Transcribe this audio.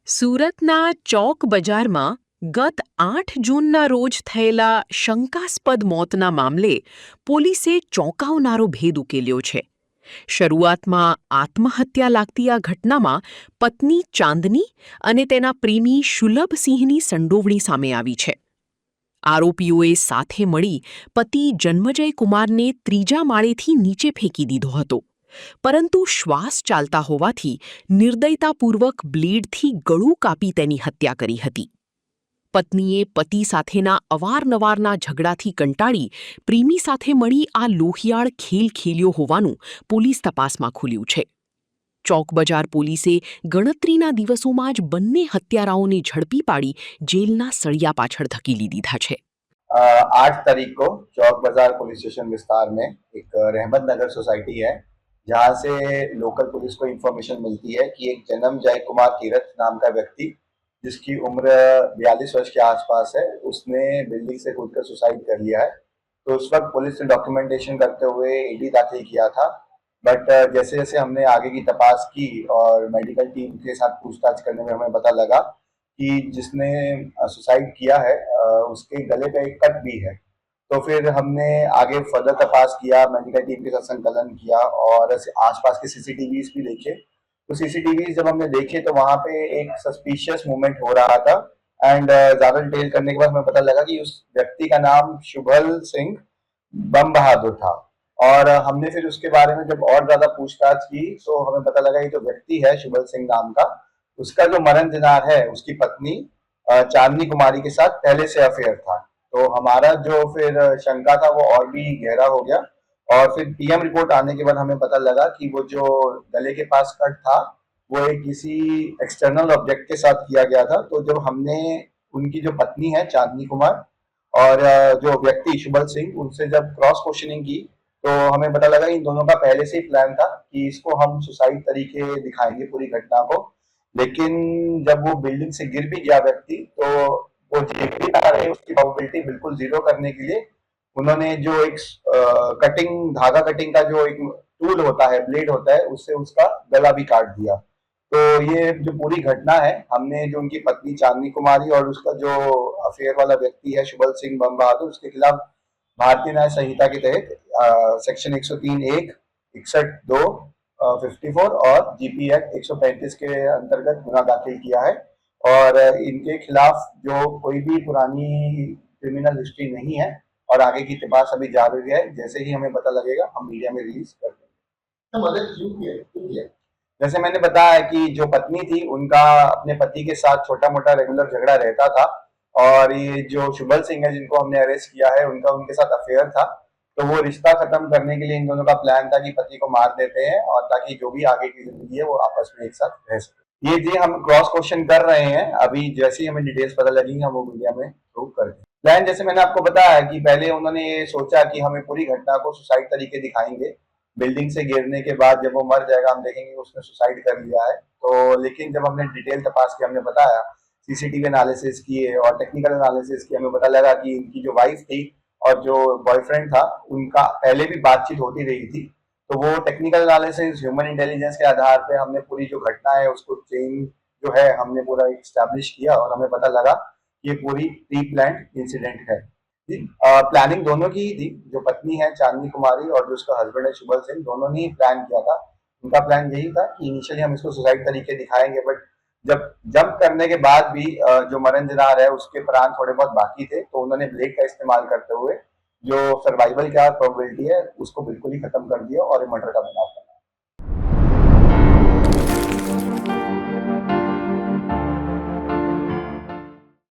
સુરતના ચોક બજારમાં ગત 8 જૂનના રોજ થયેલા શંકાસ્પદ મોતના મામલે પોલીસે ચોંકાવનારો ભેદ ઉકેલ્યો છે. શરૂઆતમાં આત્મહત્યા લાગતી આ ઘટનામાં પત્ની ચાંદની અને તેના પ્રેમી શુલભસિંહની સંડોવણી સામે આવી છે. આરોપીઓએ સાથે મળી પતિ જન્મજય કુમારને ત્રીજા માળેથી નીચે ફેંકી દીધો હતો, પરંતુ શ્વાસ ચાલતા હોવાથી નિર્દયતાપૂર્વક બ્લેડથી ગળું કાપી તેની હત્યા કરી હતી. પત્નીએ પતિ સાથેના અવારનવારના ઝઘડાથી કંટાળી પ્રેમી સાથે મળી આ લોહિયાળ ખેલ ખેલ્યો હોવાનું પોલીસ તપાસમાં ખુલ્યું છે. ચોક બજાર પોલીસે ગણતરીના દિવસોમાં જ બંને હત્યારાઓને ઝડપી પાડી જેલના સળિયા પાછળ ધકેલી દીધા છે. 8 तारीख को चौक बाजार पुलिस स्टेशन विस्तार में एक रहमत नगर सोसाइटी है, जहां से लोकल पुलिस को इंफॉर्मेशन मिलती है कि एक जन्मजय कुमार तीरथ नाम का व्यक्ति, जिसकी उम्र 42 वर्ष के आसपास है, उसने बिल्डिंग से कूदकर सुसाइड कर लिया है. तो उस वक्त पुलिस ने डॉक्यूमेंटेशन करते हुए ईडी दाखिल किया था, बट जैसे जैसे हमने आगे की तपास की और मेडिकल टीम के साथ पूछताछ करने में हमें पता लगा कि जिसने सुसाइड किया है उसके गले पे एक कट भी है. तो फिर हमने आगे फर्दर तपास किया, मेडिकल टीम के साथ संकलन किया और आसपास के सीसीटीवीज भी देखे. तो सीसीटीवीज जब हमने देखे तो वहां पे एक सस्पिशियस मूवमेंट हो रहा था एंड ज्यादा डिटेल करने के बाद हमें पता लगा कि उस व्यक्ति का नाम शुभल सिंह बम बहादुर था. और हमने फिर उसके बारे में जब और ज्यादा पूछताछ की तो हमें पता लगा ये जो व्यक्ति है शुभल सिंह नाम का, उसका जो मरण दिनार है उसकी पत्नी चांदनी कुमारी के साथ पहले से अफेयर था. तो हमारा जो फिर शंका था वो और भी गहरा हो गया और फिर पीएम रिपोर्ट आने के बाद हमें पता लगा कि वो जो गले के पास कट था वो एक किसी एक्सटर्नल ऑब्जेक्ट के साथ किया गया था. तो जब हमने उनकी जो पत्नी है चांदनी कुमार और जो व्यक्ति शुभल सिंह, उनसे जब क्रॉस क्वेश्चनिंग की तो हमें पता लगा इन दोनों का पहले से ही प्लान था कि इसको हम सुसाइड तरीके दिखाएंगे पूरी घटना को. लेकिन जब वो बिल्डिंग से गिर भी गया व्यक्ति तो वो जीवित भी ना रहे उसकी प्रोबेबिलिटी बिल्कुल जीरो करने के लिए उन्होंने जो एक कटिंग धागा कटिंग का जो एक टूल होता है, ब्लेड होता है, उससे उसका गला भी काट दिया. तो ये जो पूरी घटना है, हमने जो उनकी पत्नी चांदनी कुमारी और उसका जो अफेयर वाला व्यक्ति है शुभल सिंह बम बहादुर, उसके खिलाफ भारतीय न्याय संहिता के तहत सेक्शन 103(1), 61(2), 54 और जीपी एक्ट 135 के अंतर्गत गुना दाखिल किया है. और इनके खिलाफ जो कोई भी पुरानी क्रिमिनल हिस्ट्री नहीं है और आगे की तपास अभी जारी है. जैसे ही हमें पता लगेगा हम मीडिया में रिलीज कर देंगे. जैसे मैंने बताया कि जो पत्नी थी उनका अपने पति के साथ छोटा मोटा रेगुलर झगड़ा रहता था और ये जो शुभल सिंह है जिनको हमने अरेस्ट किया है उनका उनके साथ अफेयर था. तो वो रिश्ता खत्म करने के लिए इन दोनों का प्लान था कि पति को मार देते हैं और ताकि जो भी आगे की जिंदगी है वो आपस में एक साथ रह सके. ये जी हम क्रॉस क्वेश्चन कर रहे हैं, अभी जैसे ही हमें डिटेल्स पता लगेंगे हम वो मीडिया में प्रूव कर देंगे. प्लान जैसे मैंने आपको बताया कि पहले उन्होंने ये सोचा कि हमें पूरी घटना को सुसाइड तरीके दिखाएंगे. बिल्डिंग से गिरने के बाद जब वो मर जाएगा हम देखेंगे उसने सुसाइड कर लिया है. तो लेकिन जब हमने डिटेल तपास की, हमने बताया सीसीटीवी एनालिसिस किए और टेक्निकल एनालिसिस किए, हमें पता लगा कि इनकी जो वाइफ थी और जो बॉयफ्रेंड था उनका पहले भी बातचीत होती रही थी. तो वो टेक्निकल एनालिसिस ह्यूमन इंटेलिजेंस के आधार पे हमने पूरी जो घटना है उसको चेन जो है हमने पूरा एस्टैब्लिश किया और हमें पता लगा कि ये पूरी प्री प्लान्ड इंसिडेंट है. प्लानिंग दोनों की ही थी. जो पत्नी है चांदनी कुमारी और जो उसका हस्बैंड है शुभल सिंह, दोनों ने ही प्लान किया था. उनका प्लान यही था कि इनिशियली हम इसको सुसाइड तरीके दिखाएंगे, बट जब जंप करने के बाद भी जो मरण दिनार है उसके प्राण थोड़े बहुत बाकी थे तो उन्होंने ब्लेड का इस्तेमाल करते हुए जो सर्वाइवल का प्रोबेबिलिटी है उसको बिल्कुल ही खत्म कर दिया और मर्डर का बना.